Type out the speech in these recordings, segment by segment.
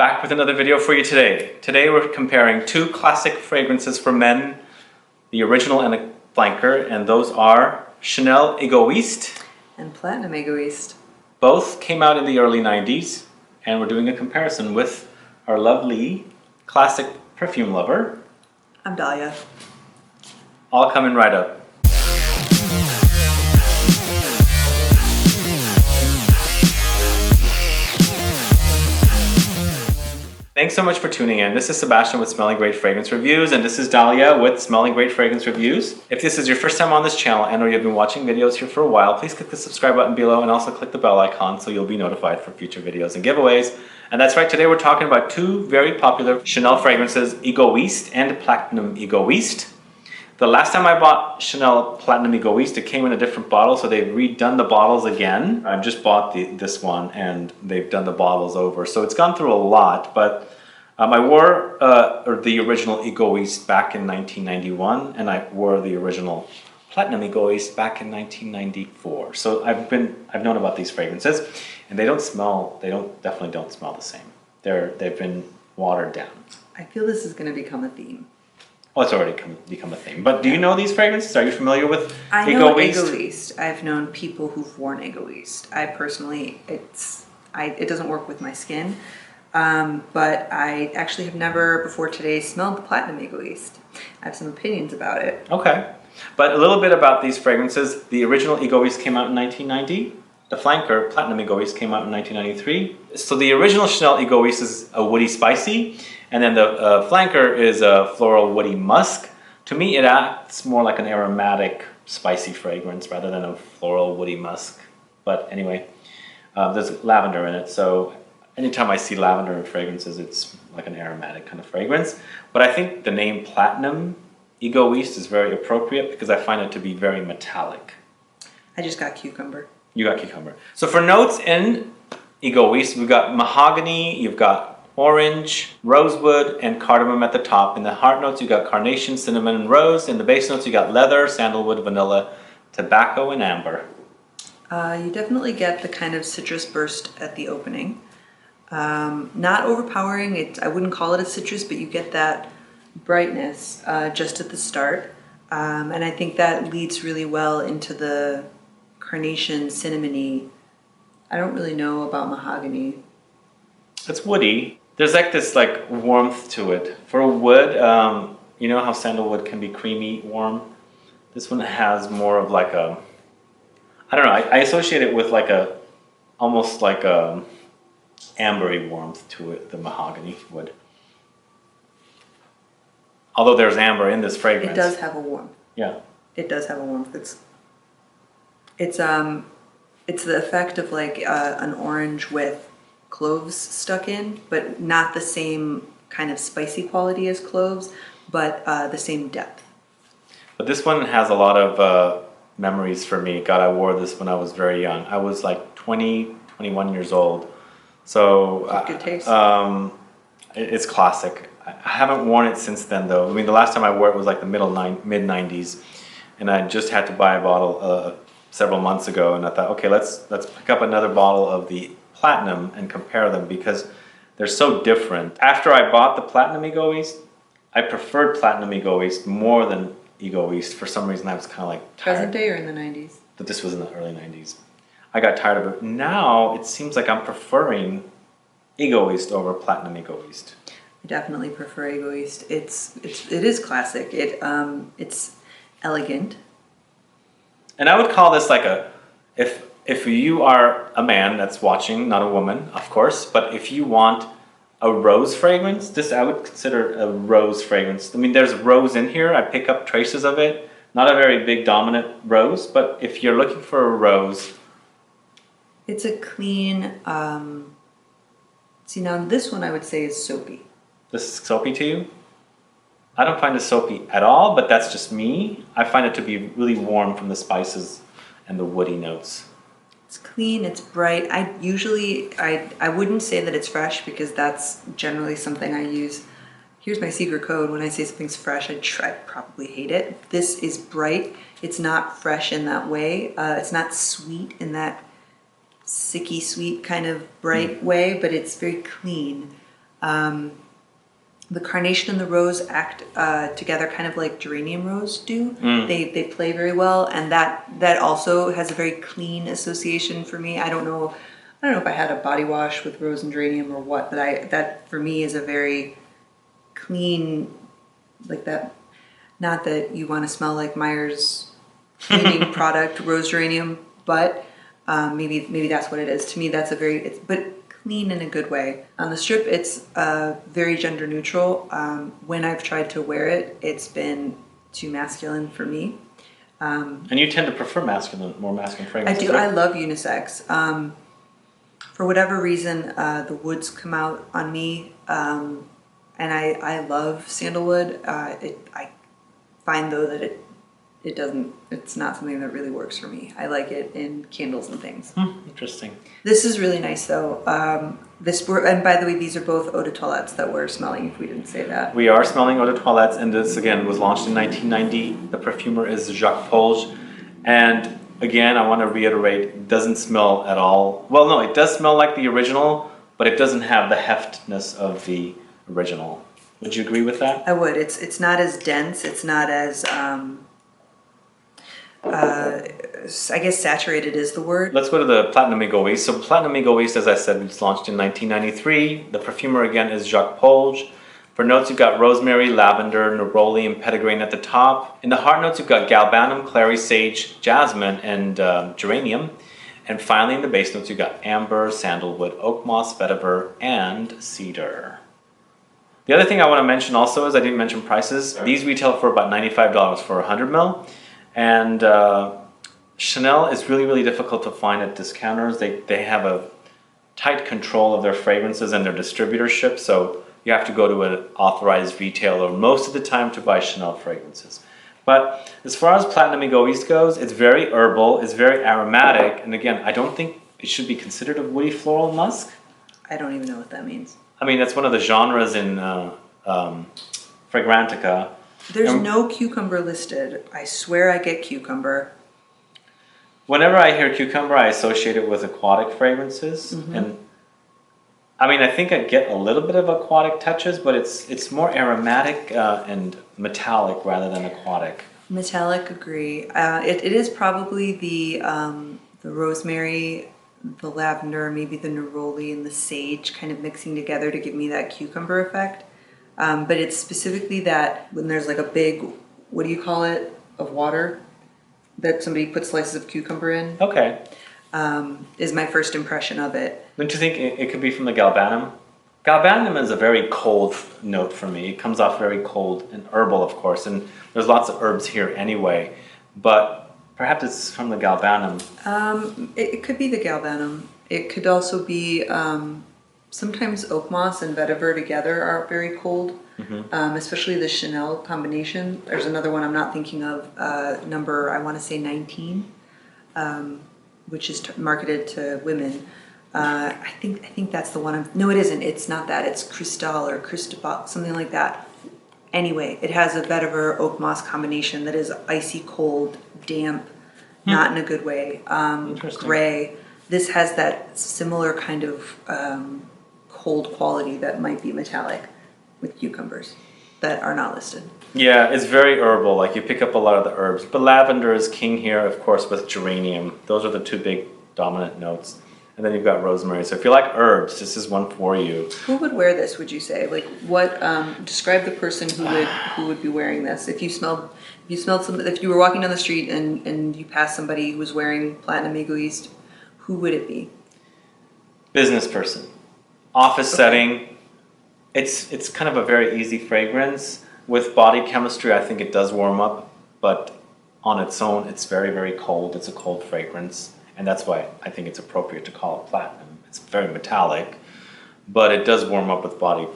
Back with another video for you today. Today we're comparing two classic fragrances for men, the original and the flanker, and those are Chanel Egoiste and Platinum Egoiste. Both came out in the early 90s, and we're doing a comparison with our lovely classic perfume lover. I'm Dalya. All coming right up. Thanks so much for tuning in. This is Sebastian with Smelling Great Fragrance Reviews, and this is Dalya with Smelling Great Fragrance Reviews. If this is your first time on this channel and or you've been watching videos here for a while, please click the subscribe button below and also click the bell icon so you'll be notified for future videos and giveaways. And that's right, today we're talking about two very popular Chanel fragrances, Egoiste and Platinum Egoiste. The last time I bought Chanel Platinum Egoiste, it came in a different bottle, so they've redone the bottles again. I've just bought this one and they've done the bottles over. So it's gone through a lot, but I wore the original Egoiste back in 1991, and I wore the original Platinum Egoiste back in 1994. So I've known about these fragrances, and they definitely don't smell the same. They've been watered down. I feel this is going to become a theme. Oh, it's already become a theme. But do you know these fragrances? Are you familiar with I know Egoiste. I've known people who've worn Egoiste. I personally, it doesn't work with my skin. But I actually have never before today smelled the Platinum Egoiste. I have some opinions about it. Okay. But a little bit about these fragrances. The original Egoiste came out in 1990. The flanker, Platinum Egoiste, came out in 1993. So the original Chanel Egoiste is a woody spicy, and then the flanker is a floral woody musk. To me, it acts more like an aromatic spicy fragrance rather than a floral woody musk. But anyway, there's lavender in it, so anytime I see lavender in fragrances, it's like an aromatic kind of fragrance. But I think the name Platinum Egoiste is very appropriate because I find it to be very metallic. I just got cucumber. You got cucumber. So for notes in Egoiste, we've got mahogany, you've got orange, rosewood, and cardamom at the top. In the heart notes, you got carnation, cinnamon, and rose. In the base notes, you got leather, sandalwood, vanilla, tobacco, and amber. You definitely get the kind of citrus burst at the opening. Not overpowering. I wouldn't call it a citrus, but you get that brightness just at the start. And I think that leads really well into the carnation, cinnamony. I don't really know about mahogany. It's woody. There's like this warmth to it. For wood, you know how sandalwood can be creamy, warm? This one has more of like a, I don't know, I associate it with almost like a ambery warmth to it, the mahogany wood. Although there's amber in this fragrance. It does have a warmth. Yeah. It does have a warmth. It's the effect of like an orange with cloves stuck in, but not the same kind of spicy quality as cloves, but the same depth. But this one has a lot of memories for me. God, I wore this when I was very young. I was like 20, 21 years old. So good taste. It's classic. I haven't worn it since then, though. I mean, the last time I wore it was like the mid 90s, and I just had to buy a bottle several months ago, and I thought, okay, let's pick up another bottle of the Platinum and compare them because they're so different. After I bought the Platinum Egoiste, I preferred Platinum Egoiste more than Egoiste. For some reason, I was kind of like tired. Present day or in the 90s? But this was in the early 90s. I got tired of it. Now it seems like I'm preferring Egoiste over Platinum Egoiste. I definitely prefer Egoiste. It is classic. It's elegant. And I would call this like if you are a man that's watching, not a woman, of course, but if you want a rose fragrance, this I would consider a rose fragrance. I mean, there's rose in here. I pick up traces of it. Not a very big dominant rose, but if you're looking for a rose, it's a clean, see now this one I would say is soapy. This is soapy to you? I don't find it soapy at all, but that's just me. I find it to be really warm from the spices and the woody notes. It's clean, it's bright. I wouldn't say that it's fresh because that's generally something I use. Here's my secret code. When I say something's fresh, I probably hate it. This is bright. It's not fresh in that way. It's not sweet in that sicky sweet kind of bright way, but it's very clean. The carnation and the rose act together kind of like geranium rose do. They play very well, and that also has a very clean association for me. I don't know if I had a body wash with rose and geranium or what, but that for me is a very clean, like that. Not that you want to smell like Meyer's cleaning product, rose geranium, but maybe that's what it is. To me, that's but clean in a good way. On the strip, it's very gender neutral. When I've tried to wear it, it's been too masculine for me. And you tend to prefer more masculine I fragrances. do. Right? I love unisex. For whatever reason, the woods come out on me, and I love sandalwood. I find though that it's not something that really works for me. I like it in candles and things. Interesting. This is really nice though. And by the way, these are both eau de toilettes that we're smelling, if we didn't say that. We are smelling eau de toilettes, and this again was launched in 1990. The perfumer is Jacques Polge, and again, I want to reiterate, it doesn't smell at all. Well, no, it does smell like the original, but it doesn't have the heftness of the original. Would you agree with that? I would. It's not as dense. It's not as I guess saturated is the word. Let's go to the Platinum Egoiste. So Platinum Egoiste, as I said, was launched in 1993. The perfumer again is Jacques Polge. For notes, you've got rosemary, lavender, neroli, and petitgrain at the top. In the heart notes, you've got galbanum, clary sage, jasmine, and geranium. And finally, in the base notes, you've got amber, sandalwood, oak moss, vetiver, and cedar. The other thing I want to mention also is I didn't mention prices. These retail for about $95 for 100 ml. And Chanel is really, really difficult to find at discounters. They have a tight control of their fragrances and their distributorship, so you have to go to an authorized retailer most of the time to buy Chanel fragrances. But as far as Platinum Egoiste goes, it's very herbal, it's very aromatic, and again, I don't think it should be considered a woody floral musk. I don't even know what that means. I mean, that's one of the genres in Fragrantica. There's no cucumber listed. I swear I get cucumber. Whenever I hear cucumber, I associate it with aquatic fragrances, and I mean, I think I get a little bit of aquatic touches, but it's more aromatic and metallic rather than aquatic. Metallic, agree. It is probably the rosemary, the lavender, maybe the neroli and the sage kind of mixing together to give me that cucumber effect. But it's specifically that when there's like a big, what do you call it, of water that somebody puts slices of cucumber in. Okay. Is my first impression of it. Don't you think it could be from the galbanum? Galbanum is a very cold note for me. It comes off very cold and herbal, of course, and there's lots of herbs here anyway, but perhaps it's from the galbanum. It could be the galbanum. It could also be, sometimes oak moss and vetiver together are very cold, especially the Chanel combination. There's another one I'm not thinking of, number, I want to say 19, which is marketed to women. I think that's the one. No, it isn't. It's not that. It's Cristal or Cristobal, something like that. Anyway, it has a vetiver oak moss combination that is icy cold, damp, not in a good way. Gray. This has that similar kind of cold quality that might be metallic with cucumbers that are not listed. Yeah, it's very herbal. Like you pick up a lot of the herbs, but lavender is king here, of course, with geranium. Those are the two big dominant notes. And then you've got rosemary. So if you like herbs, this is one for you. Who would wear this, would you say? Like what, describe the person who would be wearing this. If you were walking down the street and you passed somebody who was wearing Platinum Egoiste, who would it be? Business person. Office setting. It's kind of a very easy fragrance. With body chemistry, I think it does warm up, but on its own, it's very, very cold. It's a cold fragrance. And that's why I think it's appropriate to call it platinum. It's very metallic, but it does warm up with body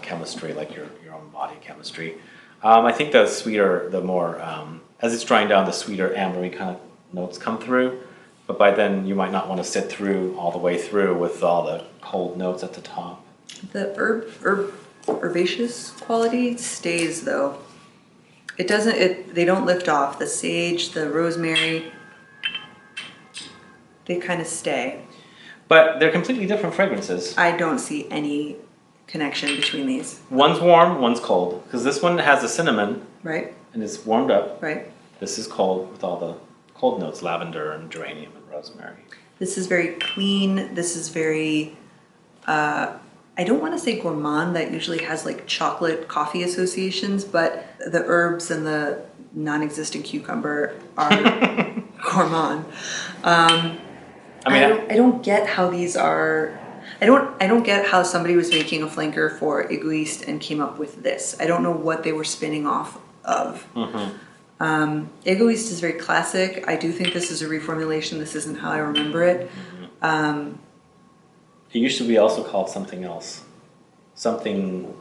chemistry, like your own body chemistry. I think the sweeter, the more, as it's drying down, the sweeter ambery kind of notes come through. But by then, you might not want to sit through all the way through with all the cold notes at the top. The herbaceous quality stays though. It doesn't. They don't lift off. The sage, the rosemary. They kind of stay. But they're completely different fragrances. I don't see any connection between these. One's warm, one's cold. Because this one has the cinnamon. Right. And it's warmed up. Right. This is cold with all the cold notes, lavender and geranium and rosemary. This is very clean. This is very, I don't want to say gourmand. That usually has like chocolate coffee associations, but the herbs and the non-existent cucumber are gourmand. I don't get how these are. I don't get how somebody was making a flanker for Egoiste and came up with this. I don't know what they were spinning off of. Egoiste is very classic. I do think this is a reformulation. This isn't how I remember it. It used to be also called something else. Something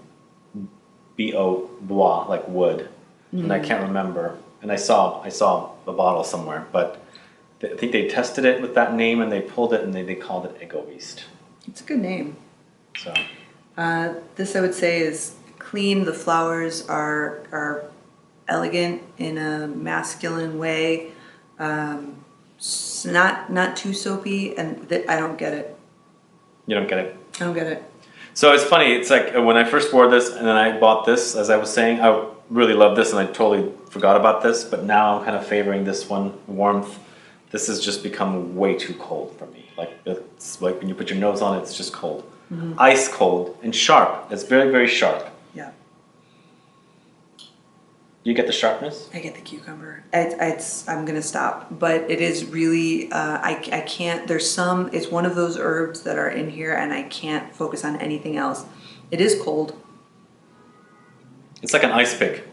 bois, like wood. And I can't remember. And I saw the bottle somewhere, but I think they tested it with that name and they pulled it and they called it Egoiste. It's a good name. So this I would say is clean. The flowers are elegant in a masculine way. Not too soapy, and I don't get it. you don't get it. I don't get it. So it's funny. It's like when I first wore this and then I bought this, as I was saying, I really love this and I totally forgot about this, but now I'm kind of favoring this one, warmth. This has just become way too cold for me. Like it's like when you put your nose on it, it's just cold. Ice cold and sharp. It's very, very sharp. Yeah. You get the sharpness? I get the cucumber. I'm gonna stop, but it is really I can't. It's one of those herbs that are in here, and I can't focus on anything else. It is cold. It's like an ice pick.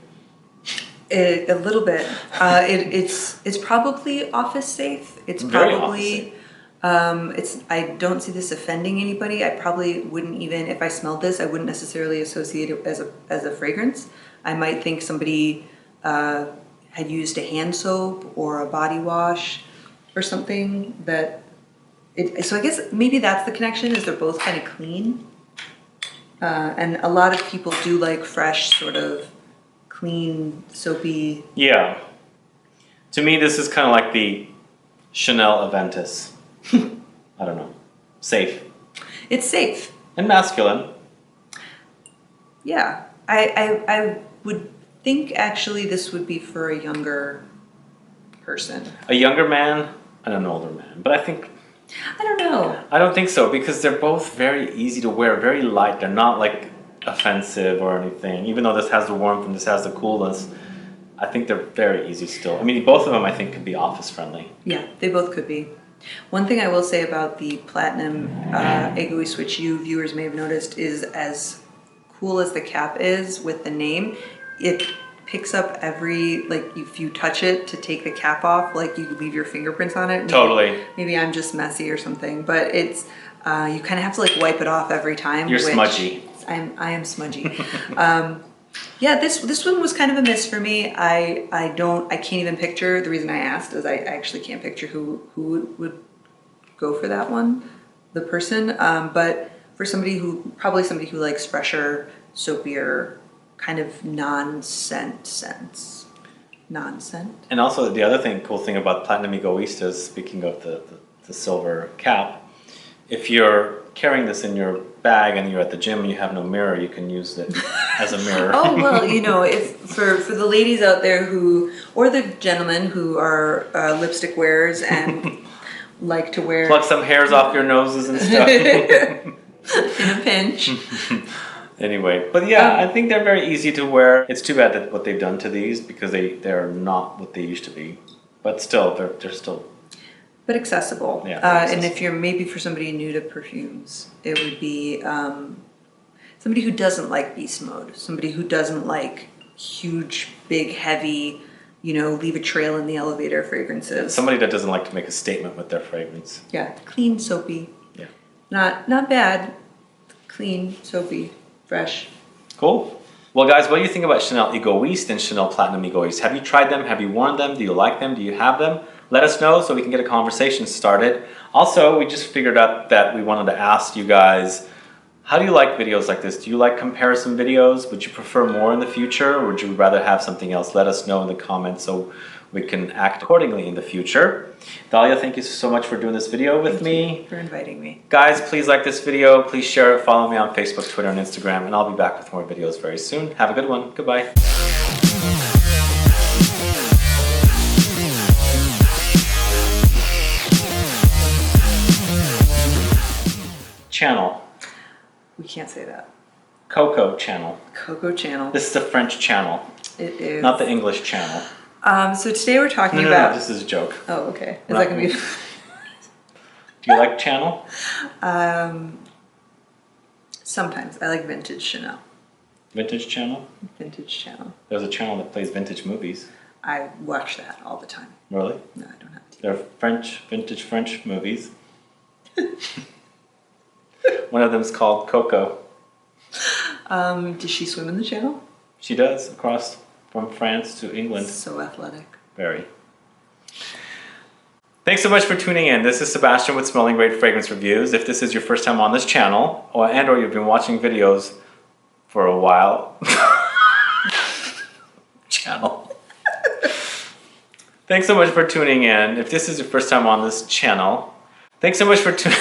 A little bit. It's probably office safe. It's probably I don't see this offending anybody. I probably wouldn't even, if I smelled this, I wouldn't necessarily associate it as a fragrance. I might think somebody had used a hand soap or a body wash or something so I guess maybe that's the connection, is they're both kind of clean. And a lot of people do like fresh, sort of clean, soapy. Yeah. To me, this is kind of like the Chanel Aventus. I don't know. Safe. It's safe. And masculine. Yeah. I would think actually this would be for a younger person. A younger man and an older man. But I don't know. I don't think so, because they're both very easy to wear, very light. They're not like offensive or anything. Even though this has the warmth and this has the coolness, I think they're very easy still. I mean, both of them I think could be office friendly. Yeah, they both could be. One thing I will say about the Platinum Egoiste, which you viewers may have noticed, is as cool as the cap is with the name, it picks up if you touch it to take the cap off, like you leave your fingerprints on it. Maybe I'm just messy or something, but it's you kind of have to like wipe it off every time. You're smudgy. I am smudgy. Yeah, this one was kind of a miss for me. I can't even picture. The reason I asked is I actually can't picture who would go for that one, the person. But for somebody who likes fresher, soapier, kind of non-scent scents. Non-scent. And also the other cool thing about Platinum Egoiste is, speaking of the silver cap, if you're carrying this in your bag and you're at the gym and you have no mirror, you can use it as a mirror. Oh, well, if for the ladies out there or the gentlemen who are lipstick wearers and like to wear... Pluck some hairs off your noses and stuff. In a pinch. Anyway, but yeah, I think they're very easy to wear. It's too bad that what they've done to these, because they're not what they used to be. But still, they're still... But accessible. Yeah, accessible. And if you're maybe for somebody new to perfumes, it would be somebody who doesn't like beast mode, somebody who doesn't like huge, big, heavy, leave a trail in the elevator fragrances. Somebody that doesn't like to make a statement with their fragrance. Yeah, clean, soapy. Yeah. Not bad. Clean, soapy, fresh. Cool. Well, guys, what do you think about Chanel Egoiste and Chanel Platinum Egoiste? Have you tried them? Have you worn them? Do you like them? Do you have them? Let us know so we can get a conversation started. Also, we just figured out that we wanted to ask you guys How do you like videos like this? Do you like comparison videos? Would you prefer more in the future, or would you rather have something else? Let us know in the comments so we can act accordingly in the future. Dalya, thank you so much for doing this video with me. Thank you for inviting me. Guys, please like this video. Please share it. Follow me on Facebook, Twitter, and Instagram. And I'll be back with more videos very soon. Have a good one. Goodbye. Channel. We can't say that. Coco channel. Coco channel. This is the French channel, It is. not the English channel. So today we're talking No, about. this is a joke. Oh, okay. Is Not that gonna be? me. Do you like channel? Sometimes I like vintage Chanel. Vintage channel? Vintage channel. There's a channel that plays vintage movies. I watch that all the time. Really? No, I don't have to. They're vintage French movies. One of them is called Coco. Does she swim in the channel? She does, across from France to England. So athletic. Very. Thanks so much for tuning in. This is Sebastian with Smelling Great Fragrance Reviews. If this is your first time on this channel, or you've been watching videos for a while, channel. Thanks so much for tuning in. If this is your first time on this channel, thanks so much for tuning